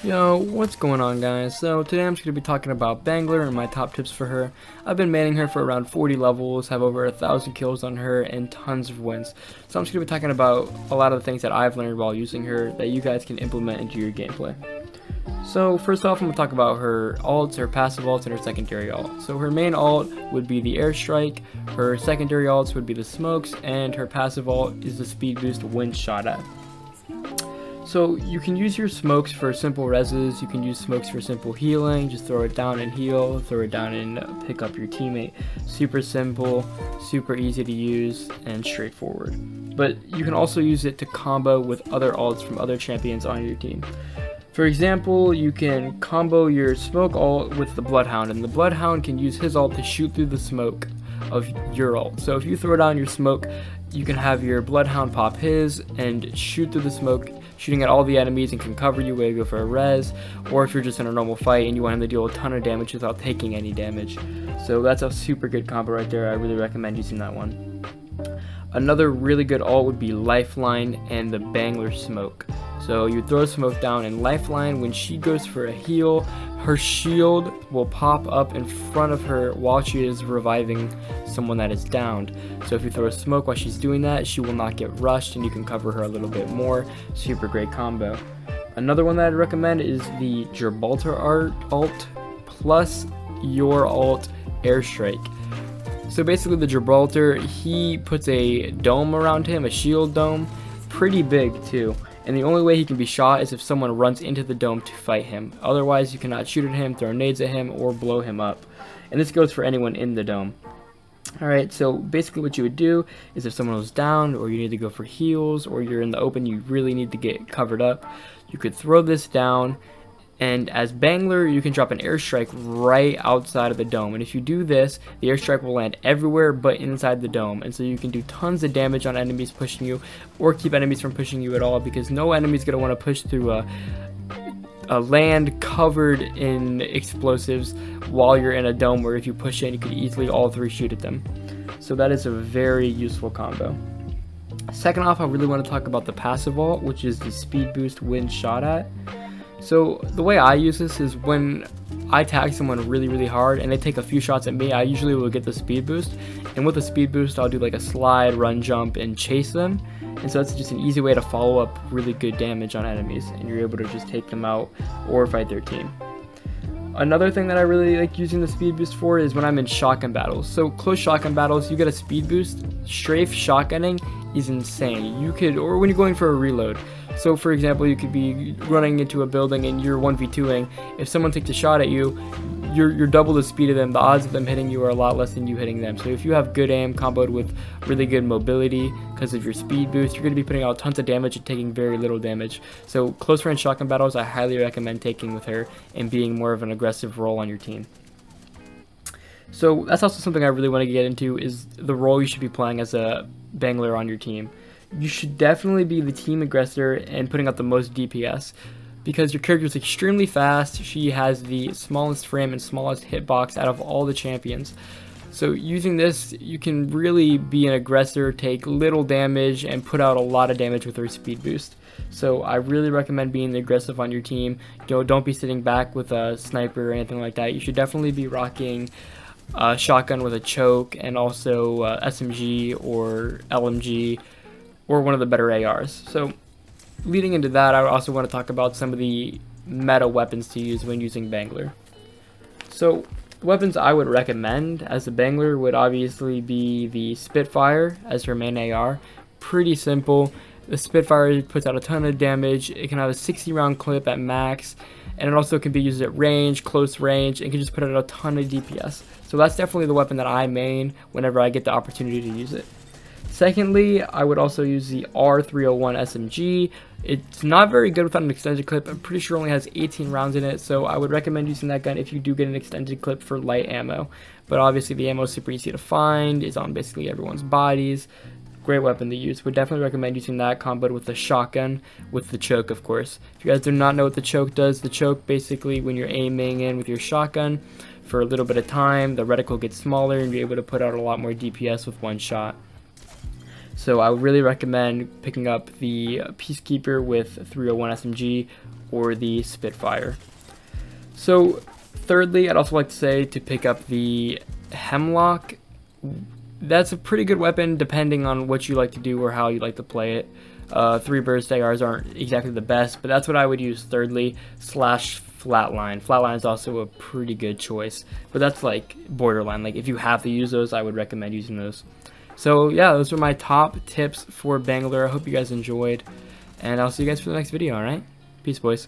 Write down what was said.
Yo, what's going on, guys? So today I'm just going to be talking about Bangalore and my top tips for her. I've been manning her for around 40 levels, have over 1,000 kills on her, and tons of wins. So I'm just going to be talking about a lot of the things that I've learned while using her that you guys can implement into your gameplay. So first off, I'm going to talk about her ults, her passive ults, and her secondary ult. So her main ult would be the airstrike, her secondary ults would be the smokes, and her passive ult is the speed boost when shot at. So you can use your smokes for simple reses, you can use smokes for simple healing, just throw it down and heal, throw it down and pick up your teammate. Super simple, super easy to use, and straightforward. But you can also use it to combo with other ults from other champions on your team. For example, you can combo your smoke ult with the Bloodhound, and the Bloodhound can use his ult to shoot through the smoke of your ult. So if you throw down your smoke, you can have your Bloodhound pop his and shoot through the smoke, shooting at all the enemies, and can cover you while you go for a res, or if you're just in a normal fight and you want him to deal a ton of damage without taking any damage. So that's a super good combo right there. I really recommend using that one. Another really good ult would be Lifeline and the Bangalore smoke. So you throw smoke down, and Lifeline, when she goes for a heal, her shield will pop up in front of her while she is reviving someone that is downed. So if you throw a smoke while she's doing that, she will not get rushed and you can cover her a little bit more. Super great combo. Another one that I'd recommend is the Gibraltar ult plus your ult airstrike. So basically the Gibraltar, he puts a dome around him, a shield dome, pretty big too. And the only way he can be shot is if someone runs into the dome to fight him. Otherwise, you cannot shoot at him, throw nades at him, or blow him up. And this goes for anyone in the dome. Alright, so basically what you would do is if someone was down, or you need to go for heals, or you're in the open, you really need to get covered up, you could throw this down, and as Bangalore, you can drop an airstrike right outside of the dome. And if you do this, the airstrike will land everywhere but inside the dome. And so you can do tons of damage on enemies pushing you, or keep enemies from pushing you at all, because no enemy is going to want to push through a land covered in explosives while you're in a dome, where if you push in, you could easily all three shoot at them. So that is a very useful combo. Second off, I really want to talk about the passive ult, which is the speed boost when shot at. So the way I use this is when I tag someone really hard and they take a few shots at me, I usually will get the speed boost, and with the speed boost I'll do like a slide, run, jump, and chase them. And so that's just an easy way to follow up really good damage on enemies, and you're able to just take them out or fight their team. Another thing that I really like using the speed boost for is when I'm in shotgun battles. So close shotgun battles, you get a speed boost. Strafe shotgunning is insane. You could, or when you're going for a reload. So for example, you could be running into a building and you're 1v2ing. If someone takes a shot at you, you're double the speed of them. The odds of them hitting you are a lot less than you hitting them. So if you have good aim comboed with really good mobility because of your speed boost, you're going to be putting out tons of damage and taking very little damage. So close range shotgun battles, I highly recommend taking with her and being more of an aggressive role on your team. So that's also something I really want to get into, is the role you should be playing as a Bangalore on your team. You should definitely be the team aggressor and putting out the most DPS, because your character is extremely fast. She has the smallest frame and smallest hitbox out of all the champions. So using this, you can really be an aggressor, take little damage, and put out a lot of damage with her speed boost. So I really recommend being aggressive on your team. Don't be sitting back with a sniper or anything like that. You should definitely be rocking a shotgun with a choke, and also SMG or LMG, or one of the better ARs. So leading into that, I also want to talk about some of the meta weapons to use when using Bangalore. So the weapons I would recommend as a Bangalore would obviously be the Spitfire as her main AR. Pretty simple. The Spitfire puts out a ton of damage. It can have a 60 round clip at max, and it also can be used at range, close range, and can just put out a ton of DPS. So that's definitely the weapon that I main whenever I get the opportunity to use it. Secondly, I would also use the R301 SMG. It's not very good without an extended clip. I'm pretty sure it only has 18 rounds in it, so I would recommend using that gun if you do get an extended clip for light ammo. But obviously the ammo is super easy to find, is on basically everyone's bodies. Great weapon to use. Would definitely recommend using that comboed with the shotgun with the choke, of course. If you guys do not know what the choke does, the choke basically, when you're aiming in with your shotgun for a little bit of time, the reticle gets smaller and you're able to put out a lot more DPS with one shot. So I would really recommend picking up the Peacekeeper with 301 SMG or the Spitfire. So thirdly, I'd also like to say to pick up the Hemlock. That's a pretty good weapon depending on what you like to do or how you like to play it. 3 burst ARs aren't exactly the best, but that's what I would use thirdly, slash Flatline. Flatline is also a pretty good choice, but that's like borderline. Like if you have to use those, I would recommend using those. So yeah, those are my top tips for Bangalore. I hope you guys enjoyed, and I'll see you guys for the next video, alright? Peace, boys.